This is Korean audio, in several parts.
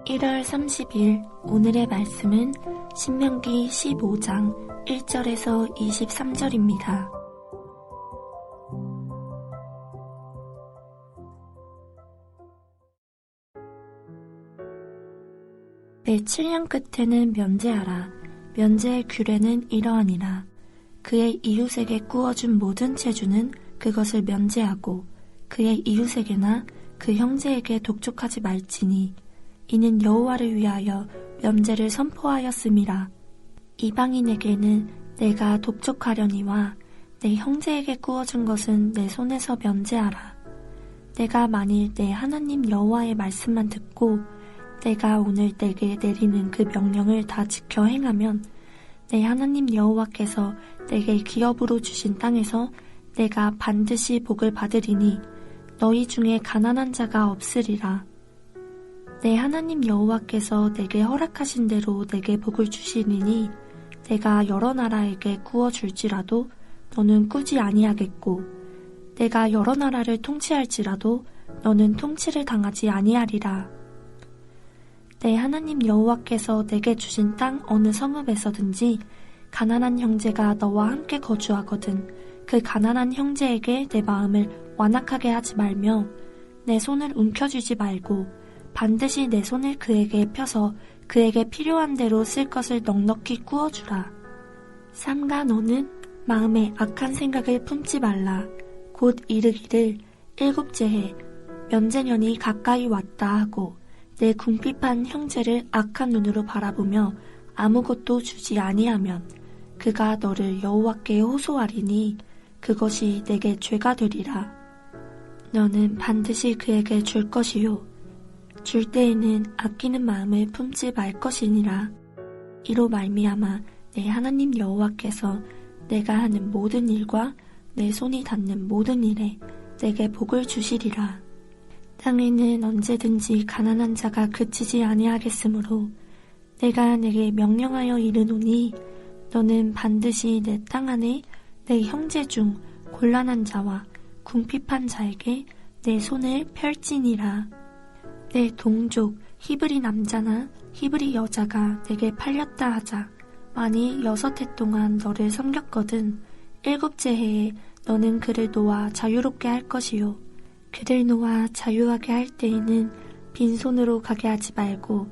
1월 30일 오늘의 말씀은 신명기 15장 1절에서 23절입니다. 내 7년 끝에는 면제하라. 면제의 규례는 이러하니라. 그의 이웃에게 구워준 모든 체주는 그것을 면제하고 그의 이웃에게나 그 형제에게 독촉하지 말지니 이는 여호와를 위하여 면제를 선포하였음이라. 이방인에게는 내가 독촉하려니와 내 형제에게 구워준 것은 내 손에서 면제하라. 내가 만일 내 하나님 여호와의 말씀만 듣고 내가 오늘 내게 내리는 그 명령을 다 지켜 행하면 내 하나님 여호와께서 내게 기업으로 주신 땅에서 내가 반드시 복을 받으리니 너희 중에 가난한 자가 없으리라. 내 하나님 여호와께서 내게 허락하신 대로 내게 복을 주시리니 내가 여러 나라에게 구워줄지라도 너는 꾸지 아니하겠고 내가 여러 나라를 통치할지라도 너는 통치를 당하지 아니하리라. 내 하나님 여호와께서 내게 주신 땅 어느 성읍에서든지 가난한 형제가 너와 함께 거주하거든 그 가난한 형제에게 내 마음을 완악하게 하지 말며 내 손을 움켜쥐지 말고 반드시 내 손을 그에게 펴서 그에게 필요한 대로 쓸 것을 넉넉히 구워주라. 삼가 너는 마음에 악한 생각을 품지 말라. 곧 이르기를 일곱째 해 면제년이 가까이 왔다 하고 내 궁핍한 형제를 악한 눈으로 바라보며 아무것도 주지 아니하면 그가 너를 여호와께 호소하리니 그것이 내게 죄가 되리라. 너는 반드시 그에게 줄 것이요 줄 때에는 아끼는 마음을 품지 말 것이니라. 이로 말미암아 내 하나님 여호와께서 내가 하는 모든 일과 내 손이 닿는 모든 일에 내게 복을 주시리라. 땅에는 언제든지 가난한 자가 그치지 아니하겠으므로 내가 내게 명령하여 이르노니 너는 반드시 내 땅 안에 내 형제 중 곤란한 자와 궁핍한 자에게 내 손을 펼지니라. 내 동족 히브리 남자나 히브리 여자가 내게 팔렸다 하자. 만일 6해 동안 너를 섬겼거든 일곱째 해에 너는 그를 놓아 자유롭게 할 것이요 그를 놓아 자유하게 할 때에는 빈손으로 가게 하지 말고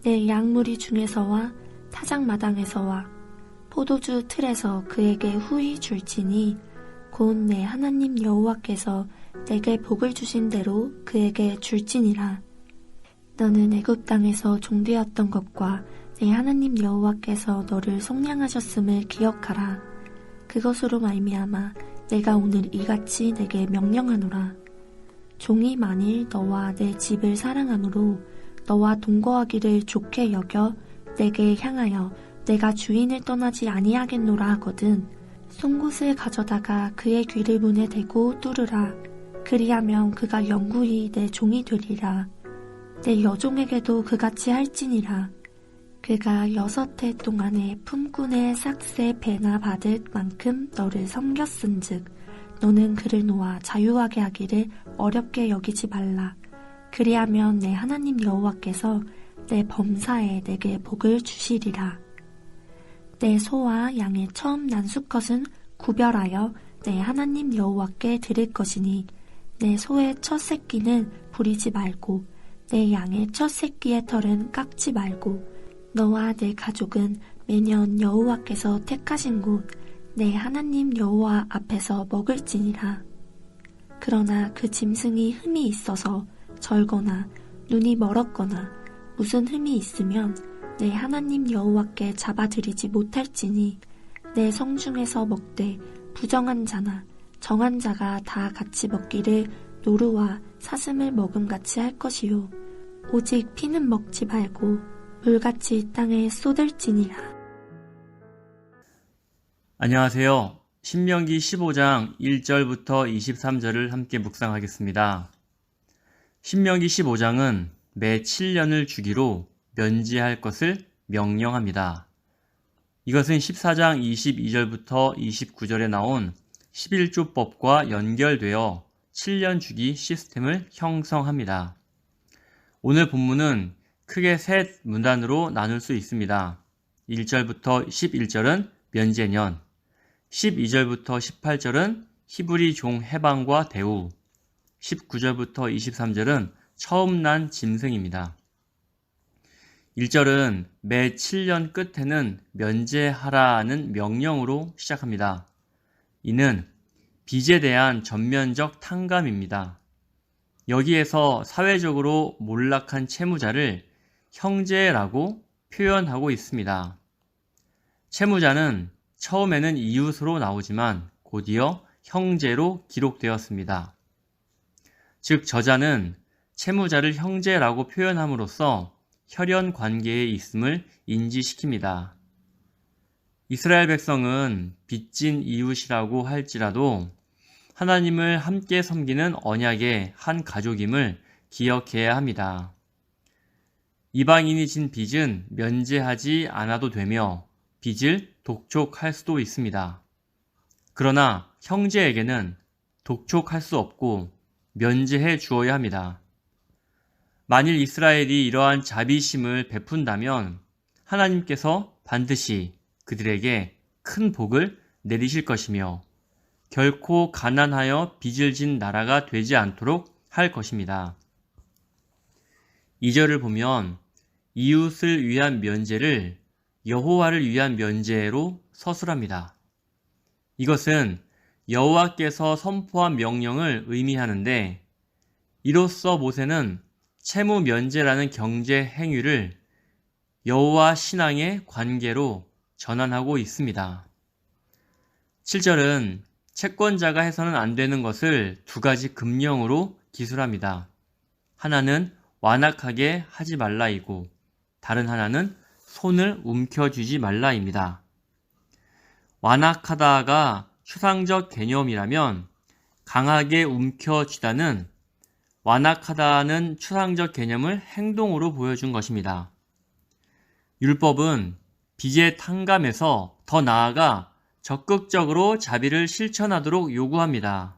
내 양무리 중에서와 타작마당에서와 포도주 틀에서 그에게 후히 줄지니 곧 내 하나님 여호와께서 내게 복을 주신 대로 그에게 줄지니라. 너는 애굽 땅에서 종되었던 것과 내 하나님 여호와께서 너를 속량하셨음을 기억하라. 그것으로 말미암아 내가 오늘 이같이 내게 명령하노라. 종이 만일 너와 내 집을 사랑함으로 너와 동거하기를 좋게 여겨 내게 향하여 내가 주인을 떠나지 아니하겠노라 하거든 송곳을 가져다가 그의 귀를 문에 대고 뚫으라. 그리하면 그가 영구히 내 종이 되리라. 내 여종에게도 그같이 할지니라. 그가 6해 동안에 품꾼의 삭새 배나 받을 만큼 너를 섬겼은즉 너는 그를 놓아 자유하게 하기를 어렵게 여기지 말라. 그리하면 내 하나님 여호와께서 내 범사에 내게 복을 주시리라. 내 소와 양의 처음 난 수컷은 구별하여 내 하나님 여호와께 드릴 것이니 내 소의 첫 새끼는 부리지 말고 내 양의 첫 새끼의 털은 깎지 말고 너와 내 가족은 매년 여호와께서 택하신 곳 내 하나님 여호와 앞에서 먹을지니라. 그러나 그 짐승이 흠이 있어서 절거나 눈이 멀었거나 무슨 흠이 있으면 내 하나님 여호와께 잡아들이지 못할지니 내 성중에서 먹되 부정한 자나 정한 자가 다 같이 먹기를 노루와 사슴을 먹음같이 할 것이요 오직 피는 먹지 말고 물같이 땅에 쏟을지니라. 안녕하세요. 신명기 15장 1절부터 23절을 함께 묵상하겠습니다. 신명기 15장은 매 7년을 주기로 면제할 것을 명령합니다. 이것은 14장 22절부터 29절에 나온 11조법과 연결되어 7년 주기 시스템을 형성합니다. 오늘 본문은 크게 셋 문단으로 나눌 수 있습니다. 1절부터 11절은 면제년, 12절부터 18절은 히브리 종 해방과 대우, 19절부터 23절은 처음 난 짐승입니다. 1절은 매 7년 끝에는 면제하라는 명령으로 시작합니다. 이는 빚에 대한 전면적 탕감입니다. 여기에서 사회적으로 몰락한 채무자를 형제라고 표현하고 있습니다. 채무자는 처음에는 이웃으로 나오지만 곧이어 형제로 기록되었습니다. 즉 저자는 채무자를 형제라고 표현함으로써 혈연 관계에 있음을 인지시킵니다. 이스라엘 백성은 빚진 이웃이라고 할지라도 하나님을 함께 섬기는 언약의 한 가족임을 기억해야 합니다. 이방인이 진 빚은 면제하지 않아도 되며 빚을 독촉할 수도 있습니다. 그러나 형제에게는 독촉할 수 없고 면제해 주어야 합니다. 만일 이스라엘이 이러한 자비심을 베푼다면 하나님께서 반드시 그들에게 큰 복을 내리실 것이며 결코 가난하여 빚을 진 나라가 되지 않도록 할 것입니다. 2절을 보면 이웃을 위한 면제를 여호와를 위한 면제로 서술합니다. 이것은 여호와께서 선포한 명령을 의미하는데 이로써 모세는 채무 면제라는 경제 행위를 여호와 신앙의 관계로 전환하고 있습니다. 7절은 채권자가 해서는 안 되는 것을 두 가지 금령으로 기술합니다. 하나는 완악하게 하지 말라이고 다른 하나는 손을 움켜쥐지 말라입니다. 완악하다가 추상적 개념이라면 강하게 움켜쥐다는 완악하다는 추상적 개념을 행동으로 보여준 것입니다. 율법은 빚의 탕감에서 더 나아가 적극적으로 자비를 실천하도록 요구합니다.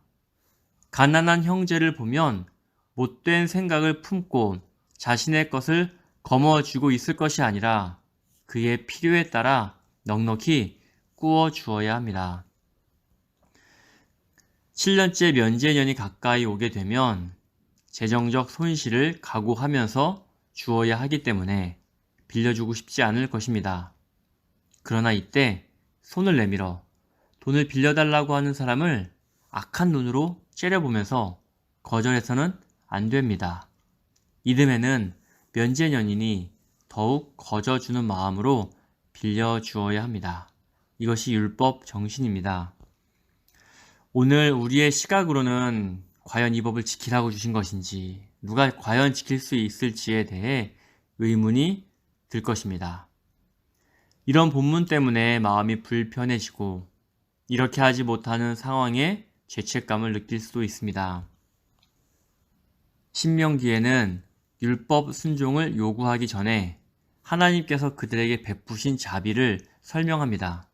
가난한 형제를 보면 못된 생각을 품고 자신의 것을 거머쥐고 있을 것이 아니라 그의 필요에 따라 넉넉히 꾸어 주어야 합니다. 7년째 면제년이 가까이 오게 되면 재정적 손실을 각오하면서 주어야 하기 때문에 빌려주고 싶지 않을 것입니다. 그러나 이때 손을 내밀어 돈을 빌려달라고 하는 사람을 악한 눈으로 째려보면서 거절해서는 안 됩니다. 이듬해는 면제년이니 더욱 거저주는 마음으로 빌려주어야 합니다. 이것이 율법 정신입니다. 오늘 우리의 시각으로는 과연 이 법을 지키라고 주신 것인지, 누가 과연 지킬 수 있을지에 대해 의문이 들 것입니다. 이런 본문 때문에 마음이 불편해지고 이렇게 하지 못하는 상황에 죄책감을 느낄 수도 있습니다. 신명기에는 율법 순종을 요구하기 전에 하나님께서 그들에게 베푸신 자비를 설명합니다.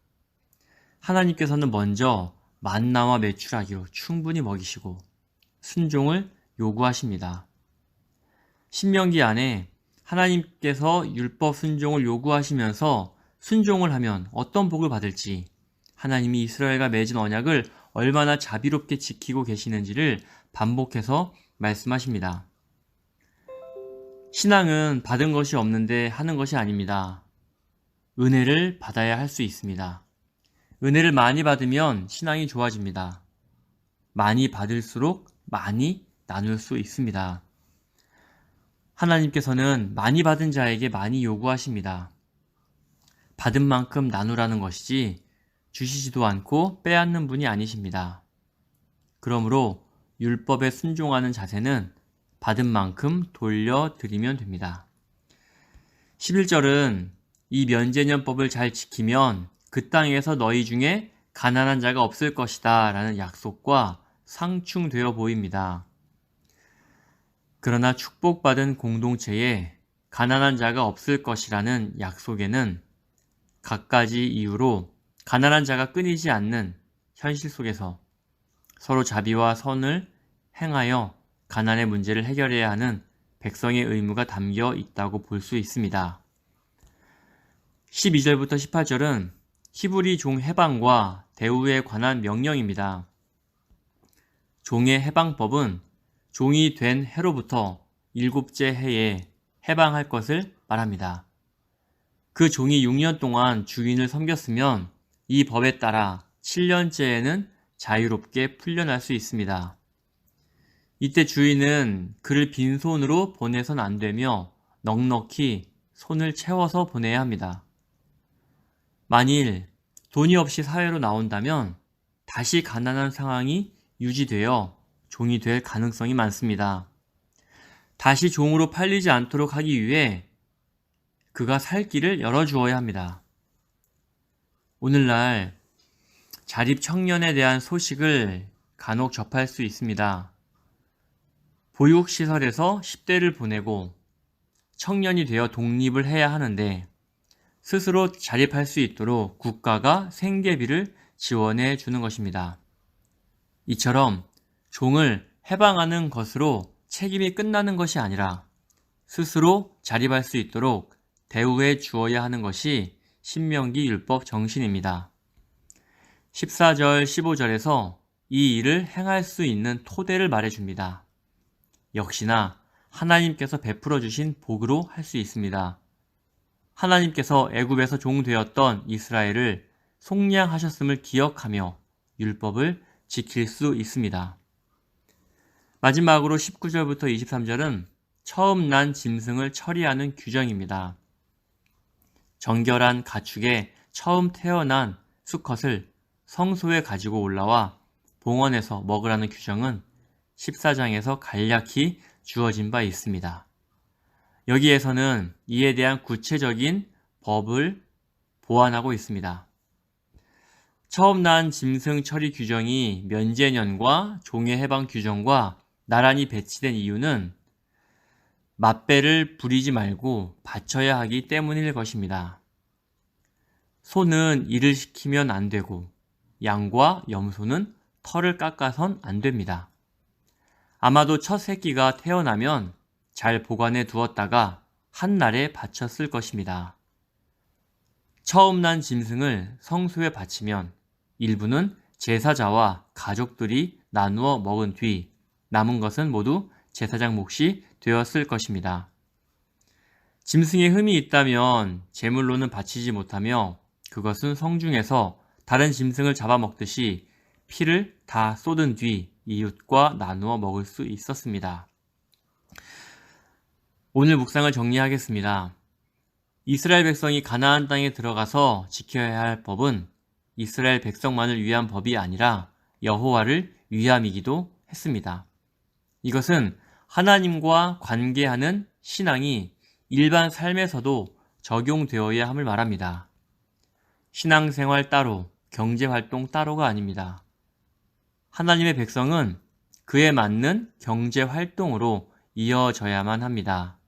하나님께서는 먼저 만나와 메추라기로 충분히 먹이시고 순종을 요구하십니다. 신명기 안에 하나님께서 율법 순종을 요구하시면서 순종을 하면 어떤 복을 받을지, 하나님이 이스라엘과 맺은 언약을 얼마나 자비롭게 지키고 계시는지를 반복해서 말씀하십니다. 신앙은 받은 것이 없는데 하는 것이 아닙니다. 은혜를 받아야 할 수 있습니다. 은혜를 많이 받으면 신앙이 좋아집니다. 많이 받을수록 많이 나눌 수 있습니다. 하나님께서는 많이 받은 자에게 많이 요구하십니다. 받은 만큼 나누라는 것이지 주시지도 않고 빼앗는 분이 아니십니다. 그러므로 율법에 순종하는 자세는 받은 만큼 돌려드리면 됩니다. 11절은 이 면제년법을 잘 지키면 그 땅에서 너희 중에 가난한 자가 없을 것이다 라는 약속과 상충되어 보입니다. 그러나 축복받은 공동체에 가난한 자가 없을 것이라는 약속에는 갖가지 이유로 가난한 자가 끊이지 않는 현실 속에서 서로 자비와 선을 행하여 가난의 문제를 해결해야 하는 백성의 의무가 담겨 있다고 볼 수 있습니다. 12절부터 18절은 히브리 종 해방과 대우에 관한 명령입니다. 종의 해방법은 종이 된 해로부터 7째 해에 해방할 것을 말합니다. 그 종이 6년 동안 주인을 섬겼으면 이 법에 따라 7년째에는 자유롭게 풀려날 수 있습니다. 이때 주인은 그를 빈손으로 보내선 안 되며 넉넉히 손을 채워서 보내야 합니다. 만일 돈이 없이 사회로 나온다면 다시 가난한 상황이 유지되어 종이 될 가능성이 많습니다. 다시 종으로 팔리지 않도록 하기 위해 그가 살 길을 열어주어야 합니다. 오늘날 자립 청년에 대한 소식을 간혹 접할 수 있습니다. 보육시설에서 10대를 보내고 청년이 되어 독립을 해야 하는데 스스로 자립할 수 있도록 국가가 생계비를 지원해 주는 것입니다. 이처럼 종을 해방하는 것으로 책임이 끝나는 것이 아니라 스스로 자립할 수 있도록 대우해 주어야 하는 것이 신명기 율법 정신입니다. 14절, 15절에서 이 일을 행할 수 있는 토대를 말해줍니다. 역시나 하나님께서 베풀어 주신 복으로 할 수 있습니다. 하나님께서 애굽에서 종되었던 이스라엘을 속량하셨음을 기억하며 율법을 지킬 수 있습니다. 마지막으로 19절부터 23절은 처음 난 짐승을 처리하는 규정입니다. 정결한 가축에 처음 태어난 수컷을 성소에 가지고 올라와 봉헌해서 먹으라는 규정은 14장에서 간략히 주어진 바 있습니다. 여기에서는 이에 대한 구체적인 법을 보완하고 있습니다. 처음 난 짐승 처리 규정이 면제년과 종의 해방 규정과 나란히 배치된 이유는 맞배를 부리지 말고 바쳐야 하기 때문일 것입니다. 소는 일을 시키면 안 되고 양과 염소는 털을 깎아선 안 됩니다. 아마도 첫 새끼가 태어나면 잘 보관해 두었다가 한날에 바쳤을 것입니다. 처음 난 짐승을 성소에 바치면 일부는 제사자와 가족들이 나누어 먹은 뒤 남은 것은 모두 제사장 몫이 되었을 것입니다. 짐승에 흠이 있다면 제물로는 바치지 못하며 그것은 성중에서 다른 짐승을 잡아먹듯이 피를 다 쏟은 뒤 이웃과 나누어 먹을 수 있었습니다. 오늘 묵상을 정리하겠습니다. 이스라엘 백성이 가나안 땅에 들어가서 지켜야 할 법은 이스라엘 백성만을 위한 법이 아니라 여호와를 위함이기도 했습니다. 이것은 하나님과 관계하는 신앙이 일반 삶에서도 적용되어야 함을 말합니다. 신앙생활 따로, 경제활동 따로가 아닙니다. 하나님의 백성은 그에 맞는 경제활동으로 이어져야만 합니다.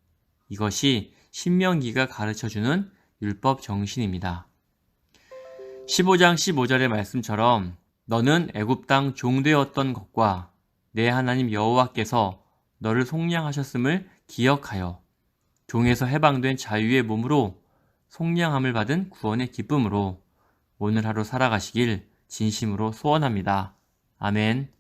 이것이 신명기가 가르쳐주는 율법 정신입니다. 15장 15절의 말씀처럼 너는 애굽 땅 종되었던 것과 내 하나님 여호와께서 너를 속량하셨음을 기억하여 종에서 해방된 자유의 몸으로 속량함을 받은 구원의 기쁨으로 오늘 하루 살아가시길 진심으로 소원합니다. 아멘.